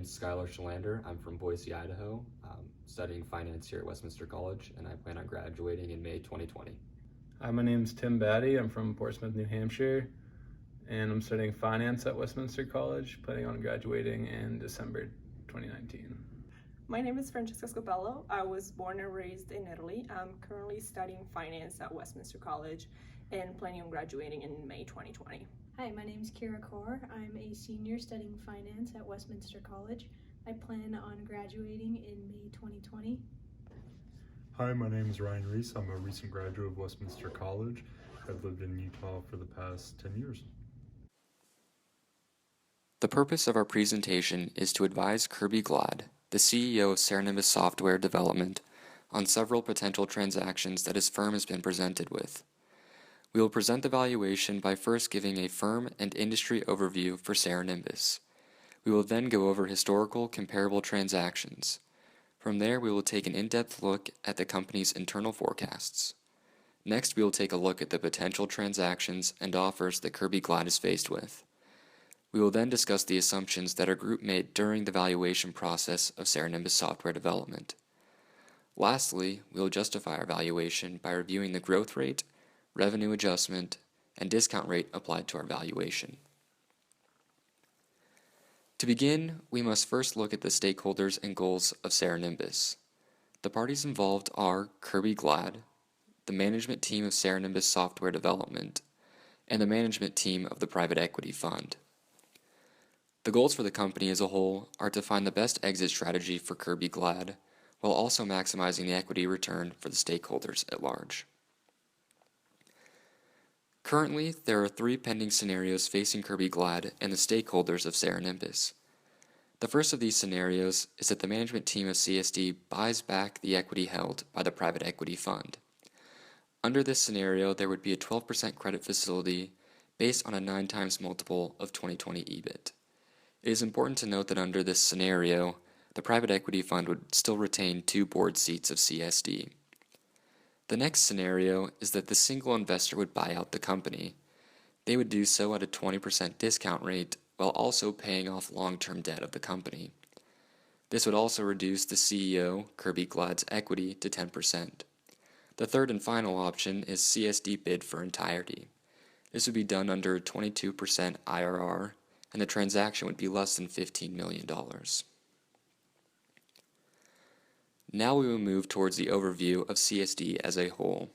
name's Skylar Shalander. I'm from Boise, Idaho, studying finance here at Westminster College, and I plan on graduating in May 2020. Hi, my name's Tim Batty. I'm from Portsmouth, New Hampshire, and I'm studying finance at Westminster College, planning on graduating in December 2019. My name is Francesca Scopello. I was born and raised in Italy. I'm currently studying finance at Westminster College and planning on graduating in May 2020. Hi, my name is Kira Kaur. I'm a senior studying finance at Westminster College. I plan on graduating in May 2020. Hi, my name is Ryan Reese. I'm a recent graduate of Westminster College. I've lived in Utah for the past 10 years. The purpose of our presentation is to advise Kirby Glad, the CEO of Cerenimbus Software Development, on several potential transactions that his firm has been presented with. We will present the valuation by first giving a firm and industry overview for Cerenimbus. We will then go over historical comparable transactions. From there, we will take an in-depth look at the company's internal forecasts. Next, we will take a look at the potential transactions and offers that Kirby Glad is faced with. We will then discuss the assumptions that our group made during the valuation process of Cerenimbus software development. Lastly, we will justify our valuation by reviewing the growth rate, revenue adjustment, and discount rate applied to our valuation. To begin, we must first look at the stakeholders and goals of Cerenimbus. The parties involved are Kirby Glad, the management team of Cerenimbus Software Development, and the management team of the private equity fund. The goals for the company as a whole are to find the best exit strategy for Kirby Glad, while also maximizing the equity return for the stakeholders at large. Currently, there are 3 pending scenarios facing Kirby Glad and the stakeholders of Cerenimbus. The first of these scenarios is that the management team of CSD buys back the equity held by the private equity fund. Under this scenario, there would be a 12% credit facility based on a 9 times multiple of 2020 EBIT. It is important to note that under this scenario, the private equity fund would still retain 2 board seats of CSD. The next scenario is that the single investor would buy out the company. They would do so at a 20% discount rate while also paying off long-term debt of the company. This would also reduce the CEO, Kirby Glad's equity, to 10%. The third and final option is CSD bid for entirety. This would be done under 22% IRR, and the transaction would be less than $15 million. Now we will move towards the overview of CSD as a whole.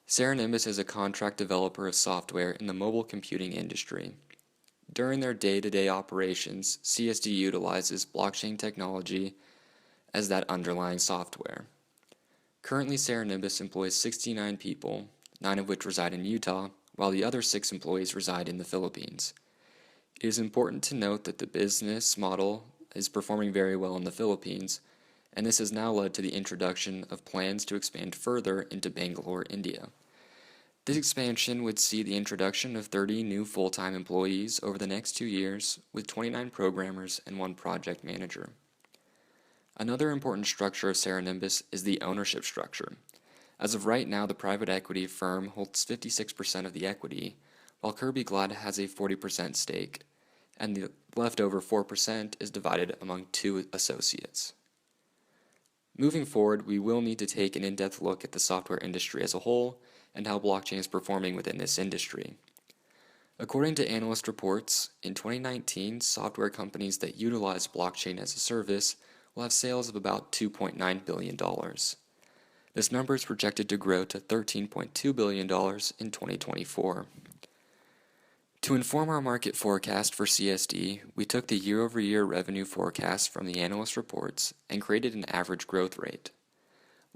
Cerenimbus is a contract developer of software in the mobile computing industry. During their day-to-day operations, CSD utilizes blockchain technology as that underlying software. Currently, Cerenimbus employs 69 people, 9 of which reside in Utah, while the other 6 employees reside in the Philippines. It is important to note that the business model is performing very well in the Philippines, and this has now led to the introduction of plans to expand further into Bangalore, India. This expansion would see the introduction of 30 new full-time employees over the next 2 years, with 29 programmers and 1 project manager. Another important structure of Cerenimbus is the ownership structure. As of right now, the private equity firm holds 56% of the equity, while Kirby Glad has a 40% stake, and the leftover 4% is divided among 2 associates. Moving forward, we will need to take an in-depth look at the software industry as a whole and how blockchain is performing within this industry. According to analyst reports, in 2019, software companies that utilize blockchain as a service will have sales of about $2.9 billion. This number is projected to grow to $13.2 billion in 2024. To inform our market forecast for CSD, we took the year-over-year revenue forecast from the analyst reports and created an average growth rate.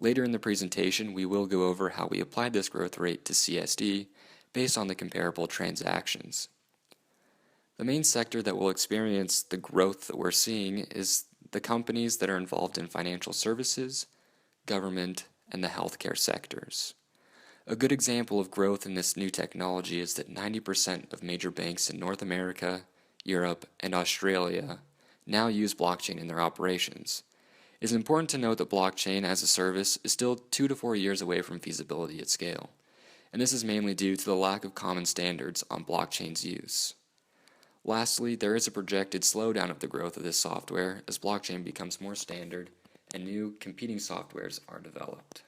Later in the presentation, we will go over how we applied this growth rate to CSD based on the comparable transactions. The main sector that will experience the growth that we're seeing is the companies that are involved in financial services, government, and the healthcare sectors. A good example of growth in this new technology is that 90% of major banks in North America, Europe, and Australia now use blockchain in their operations. It is important to note that blockchain as a service is still 2 to 4 years away from feasibility at scale, and this is mainly due to the lack of common standards on blockchain's use. Lastly, there is a projected slowdown of the growth of this software as blockchain becomes more standard and new competing softwares are developed.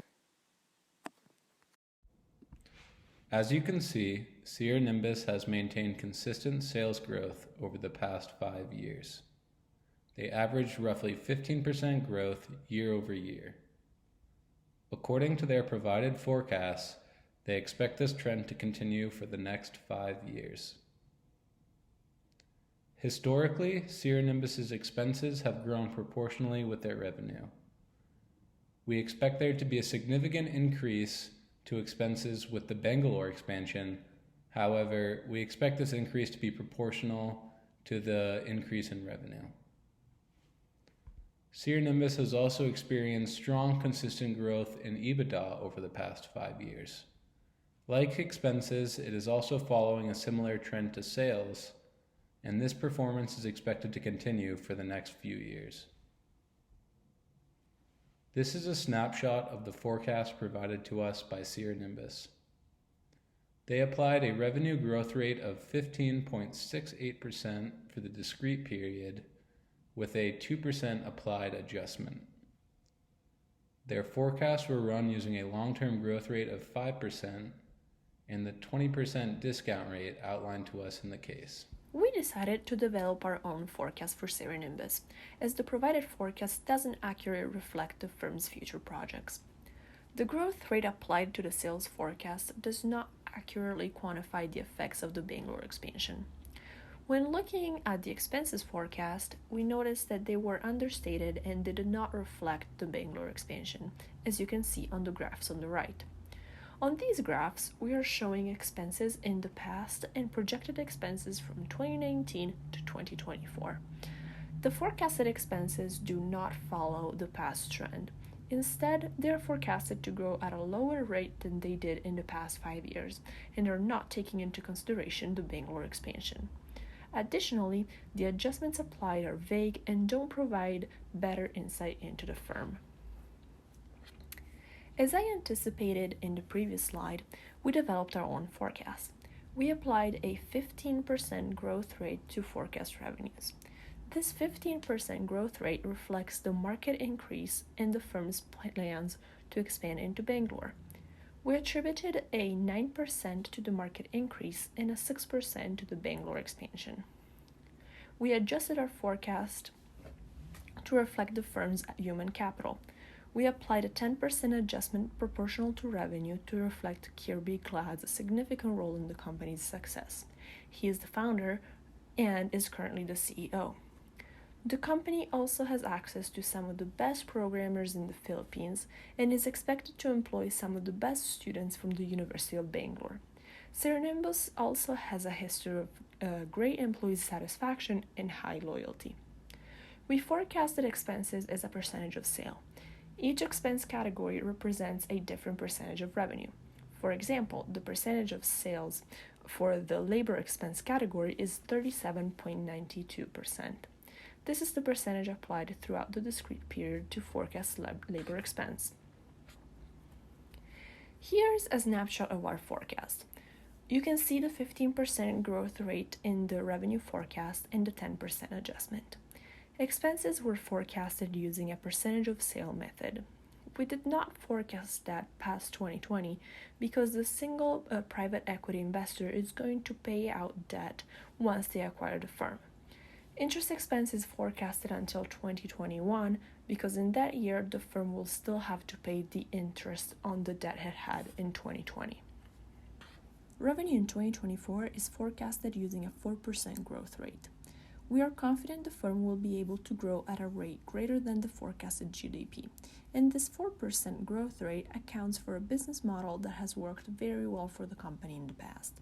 As you can see, Cerenimbus has maintained consistent sales growth over the past 5 years. They averaged roughly 15% growth year over year. According to their provided forecasts, they expect this trend to continue for the next 5 years. Historically, Cerenimbus's expenses have grown proportionally with their revenue. We expect there to be a significant increase to expenses with the Bangalore expansion. However, we expect this increase to be proportional to the increase in revenue. Cerenimbus has also experienced strong, consistent growth in EBITDA over the past 5 years. Like expenses, it is also following a similar trend to sales, and this performance is expected to continue for the next few years. This is a snapshot of the forecast provided to us by Cerenimbus. They applied a revenue growth rate of 15.68% for the discrete period, with a 2% applied adjustment. Their forecasts were run using a long-term growth rate of 5% and the 20% discount rate outlined to us in the case. We decided to develop our own forecast for Cerenimbus, as the provided forecast doesn't accurately reflect the firm's future projects. The growth rate applied to the sales forecast does not accurately quantify the effects of the Bangalore expansion. When looking at the expenses forecast, we noticed that they were understated and they did not reflect the Bangalore expansion, as you can see on the graphs on the right. On these graphs, we are showing expenses in the past and projected expenses from 2019 to 2024. The forecasted expenses do not follow the past trend. Instead, they are forecasted to grow at a lower rate than they did in the past 5 years and are not taking into consideration the Bangalore expansion. Additionally, the adjustments applied are vague and don't provide better insight into the firm. As I anticipated in the previous slide, we developed our own forecast. We applied a 15% growth rate to forecast revenues. This 15% growth rate reflects the market increase in the firm's plans to expand into Bangalore. We attributed a 9% to the market increase and a 6% to the Bangalore expansion. We adjusted our forecast to reflect the firm's human capital. We applied a 10% adjustment proportional to revenue to reflect Kirby Glad's significant role in the company's success. He is the founder and is currently the CEO. The company also has access to some of the best programmers in the Philippines and is expected to employ some of the best students from the University of Bangalore. Cerenimbus also has a history of great employee satisfaction and high loyalty. We forecasted expenses as a percentage of sale. Each expense category represents a different percentage of revenue. For example, the percentage of sales for the labor expense category is 37.92%. This is the percentage applied throughout the discrete period to forecast labor expense. Here's a snapshot of our forecast. You can see the 15% growth rate in the revenue forecast and the 10% adjustment. Expenses were forecasted using a percentage of sale method. We did not forecast that past 2020 because the single private equity investor is going to pay out debt once they acquire the firm. Interest expense is forecasted until 2021 because in that year the firm will still have to pay the interest on the debt it had in 2020. Revenue in 2024 is forecasted using a 4% growth rate. We are confident the firm will be able to grow at a rate greater than the forecasted GDP, and this 4% growth rate accounts for a business model that has worked very well for the company in the past.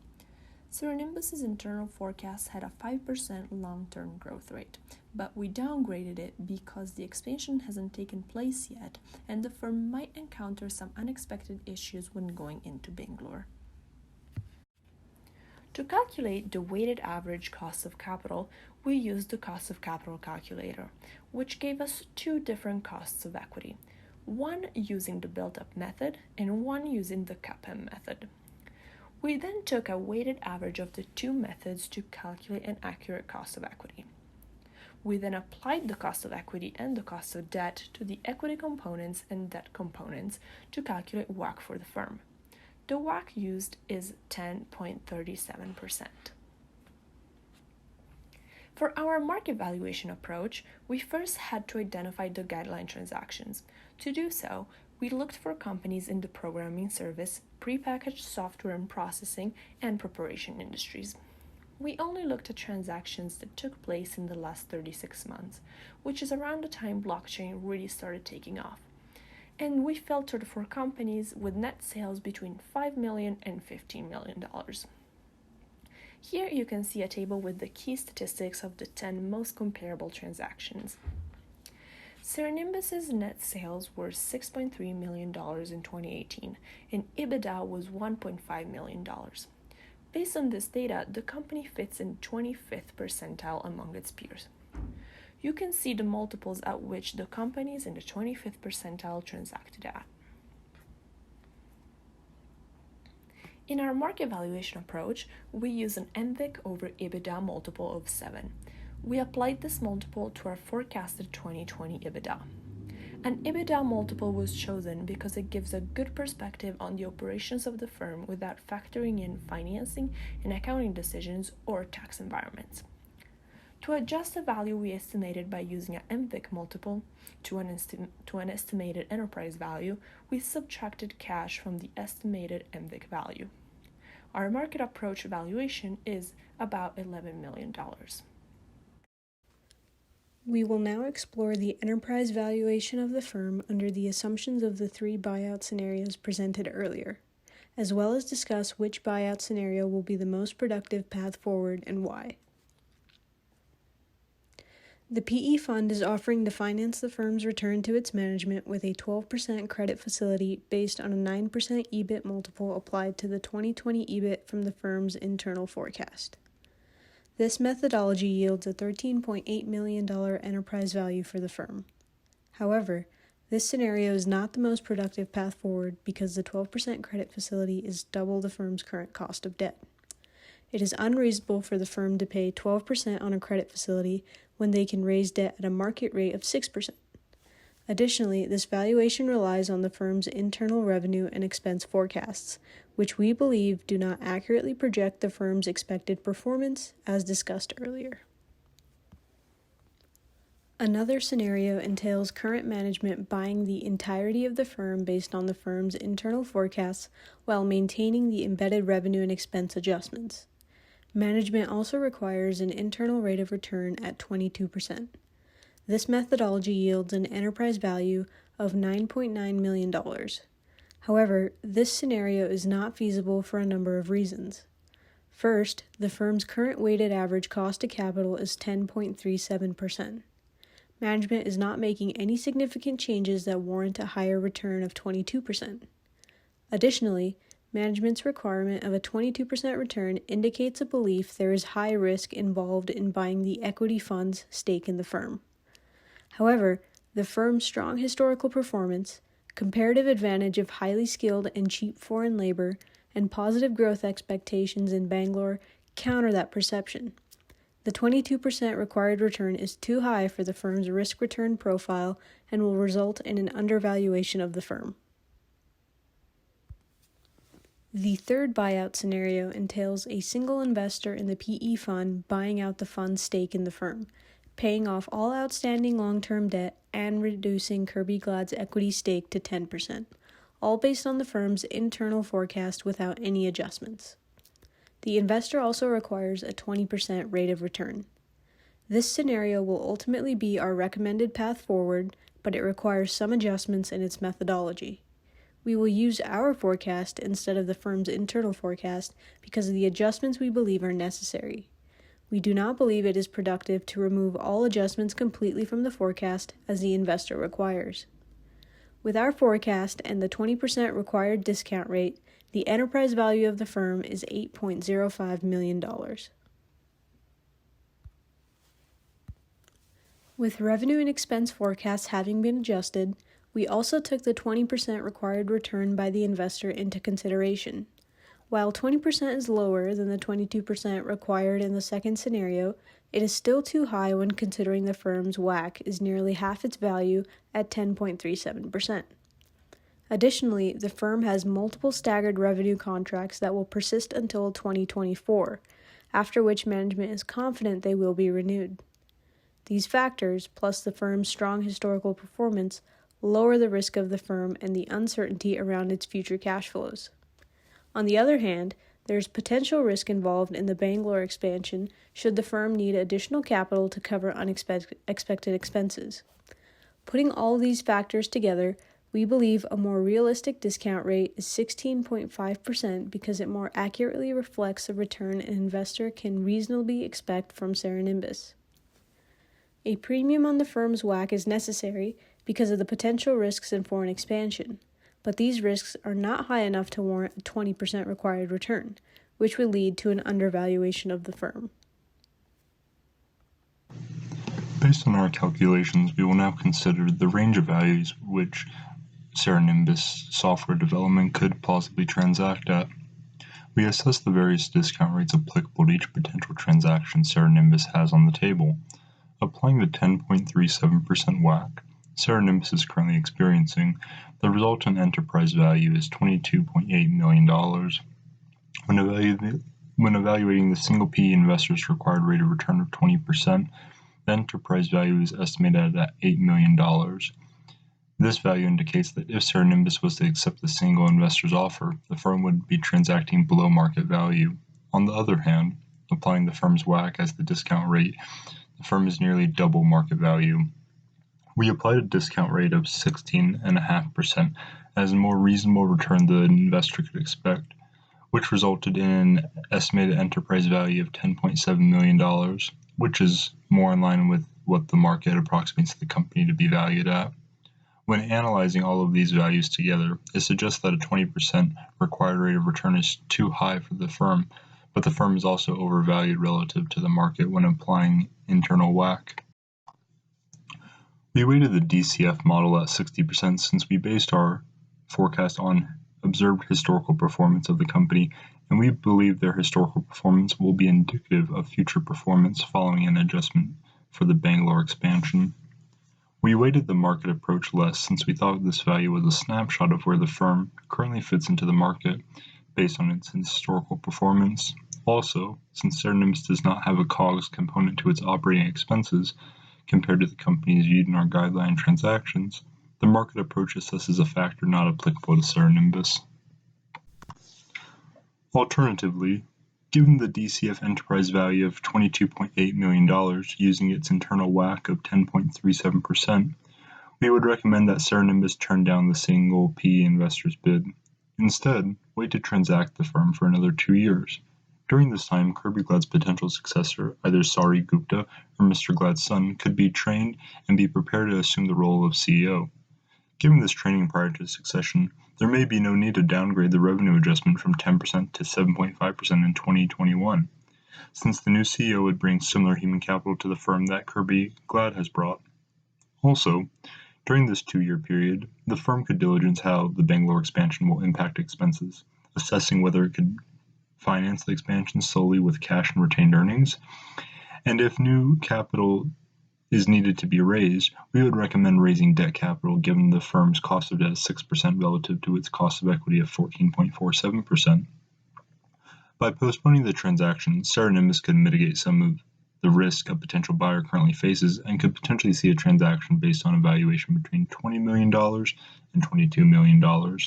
Cerenimbus' internal forecast had a 5% long-term growth rate, but we downgraded it because the expansion hasn't taken place yet, and the firm might encounter some unexpected issues when going into Bangalore. To calculate the weighted average cost of capital, we used the cost of capital calculator, which gave us two different costs of equity, one using the built-up method and one using the CAPM method. We then took a weighted average of the two methods to calculate an accurate cost of equity. We then applied the cost of equity and the cost of debt to the equity components and debt components to calculate WACC for the firm. The WACC used is 10.37%. For our market valuation approach, we first had to identify the guideline transactions. To do so, we looked for companies in the programming service, prepackaged software and processing, and preparation industries. We only looked at transactions that took place in the last 36 months, which is around the time blockchain really started taking off. And we filtered for companies with net sales between $5 million and $15 million. Here you can see a table with the key statistics of the 10 most comparable transactions. Cerenimbus's net sales were $6.3 million in 2018, and EBITDA was $1.5 million. Based on this data, the company fits in 25th percentile among its peers. You can see the multiples at which the companies in the 25th percentile transacted at. In our market valuation approach, we use an MVIC over EBITDA multiple of 7. We applied this multiple to our forecasted 2020 EBITDA. An EBITDA multiple was chosen because it gives a good perspective on the operations of the firm without factoring in financing and accounting decisions or tax environments. To adjust the value we estimated by using an MVIC multiple to an estimated enterprise value, we subtracted cash from the estimated MVIC value. Our market approach valuation is about $11 million. We will now explore the enterprise valuation of the firm under the assumptions of the 3 buyout scenarios presented earlier, as well as discuss which buyout scenario will be the most productive path forward and why. The PE fund is offering to finance the firm's return to its management with a 12% credit facility based on a 9% EBIT multiple applied to the 2020 EBIT from the firm's internal forecast. This methodology yields a $13.8 million enterprise value for the firm. However, this scenario is not the most productive path forward because the 12% credit facility is double the firm's current cost of debt. It is unreasonable for the firm to pay 12% on a credit facility when they can raise debt at a market rate of 6%. Additionally, this valuation relies on the firm's internal revenue and expense forecasts, which we believe do not accurately project the firm's expected performance, as discussed earlier. Another scenario entails current management buying the entirety of the firm based on the firm's internal forecasts while maintaining the embedded revenue and expense adjustments. Management also requires an internal rate of return at 22%. This methodology yields an enterprise value of $9.9 million. However, this scenario is not feasible for a number of reasons. First, the firm's current weighted average cost of capital is 10.37%. Management is not making any significant changes that warrant a higher return of 22%. Additionally, management's requirement of a 22% return indicates a belief there is high risk involved in buying the equity fund's stake in the firm. However, the firm's strong historical performance, comparative advantage of highly skilled and cheap foreign labor, and positive growth expectations in Bangalore counter that perception. The 22% required return is too high for the firm's risk-return profile and will result in an undervaluation of the firm. The third buyout scenario entails a single investor in the PE fund buying out the fund's stake in the firm, paying off all outstanding long-term debt and reducing Kirby Glad's equity stake to 10%, all based on the firm's internal forecast without any adjustments. The investor also requires a 20% rate of return. This scenario will ultimately be our recommended path forward, but it requires some adjustments in its methodology. We will use our forecast instead of the firm's internal forecast because of the adjustments we believe are necessary. We do not believe it is productive to remove all adjustments completely from the forecast as the investor requires. With our forecast and the 20% required discount rate, the enterprise value of the firm is $8.05 million. With revenue and expense forecasts having been adjusted, we also took the 20% required return by the investor into consideration. While 20% is lower than the 22% required in the second scenario, it is still too high when considering the firm's WACC is nearly half its value at 10.37%. Additionally, the firm has multiple staggered revenue contracts that will persist until 2024, after which management is confident they will be renewed. These factors, plus the firm's strong historical performance, lower the risk of the firm and the uncertainty around its future cash flows. On the other hand, there is potential risk involved in the Bangalore expansion should the firm need additional capital to cover unexpected expenses. Putting all these factors together, we believe a more realistic discount rate is 16.5% because it more accurately reflects the return an investor can reasonably expect from Cerenimbus. A premium on the firm's WACC is necessary because of the potential risks in foreign expansion, but these risks are not high enough to warrant a 20% required return, which would lead to an undervaluation of the firm. Based on our calculations, we will now consider the range of values which Cerenimbus software development could plausibly transact at. We assess the various discount rates applicable to each potential transaction Cerenimbus has on the table. Applying the 10.37% WACC Cerenimbus is currently experiencing, the resultant enterprise value is $22.8 million. When evaluating the single PE investor's required rate of return of 20%, the enterprise value is estimated at $8 million. This value indicates that if Cerenimbus was to accept the single investor's offer, the firm would be transacting below market value. On the other hand, applying the firm's WACC as the discount rate, the firm is nearly double market value. We applied a discount rate of 16.5% as a more reasonable return the investor could expect, which resulted in an estimated enterprise value of $10.7 million, which is more in line with what the market approximates the company to be valued at. When analyzing all of these values together, it suggests that a 20% required rate of return is too high for the firm, but the firm is also overvalued relative to the market when applying internal WACC. We weighted the DCF model at 60% since we based our forecast on observed historical performance of the company, and we believe their historical performance will be indicative of future performance following an adjustment for the Bangalore expansion. We weighted the market approach less since we thought this value was a snapshot of where the firm currently fits into the market based on its historical performance. Also, since Cerenimbus does not have a COGS component to its operating expenses compared to the companies viewed in our guideline transactions, the market approach assesses a factor not applicable to Cerenimbus. Alternatively, given the DCF enterprise value of $22.8 million using its internal WACC of 10.37%, we would recommend that Cerenimbus turn down the single PE investor's bid. Instead, wait to transact the firm for another 2 years. During this time, Kirby Glad's potential successor, either Sari Gupta or Mr. Glad's son, could be trained and be prepared to assume the role of CEO. Given this training prior to succession, there may be no need to downgrade the revenue adjustment from 10% to 7.5% in 2021, since the new CEO would bring similar human capital to the firm that Kirby Glad has brought. Also, during this 2-year period, the firm could diligence how the Bangalore expansion will impact expenses, assessing whether it could finance the expansion solely with cash and retained earnings, and if new capital is needed to be raised, we would recommend raising debt capital given the firm's cost of debt is 6% relative to its cost of equity of 14.47%. By postponing the transaction, Cerenimbus could mitigate some of the risk a potential buyer currently faces and could potentially see a transaction based on a valuation between $20 million and $22 million.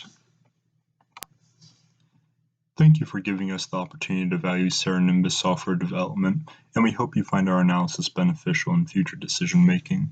Thank you for giving us the opportunity to value Cerenimbus software development, and we hope you find our analysis beneficial in future decision making.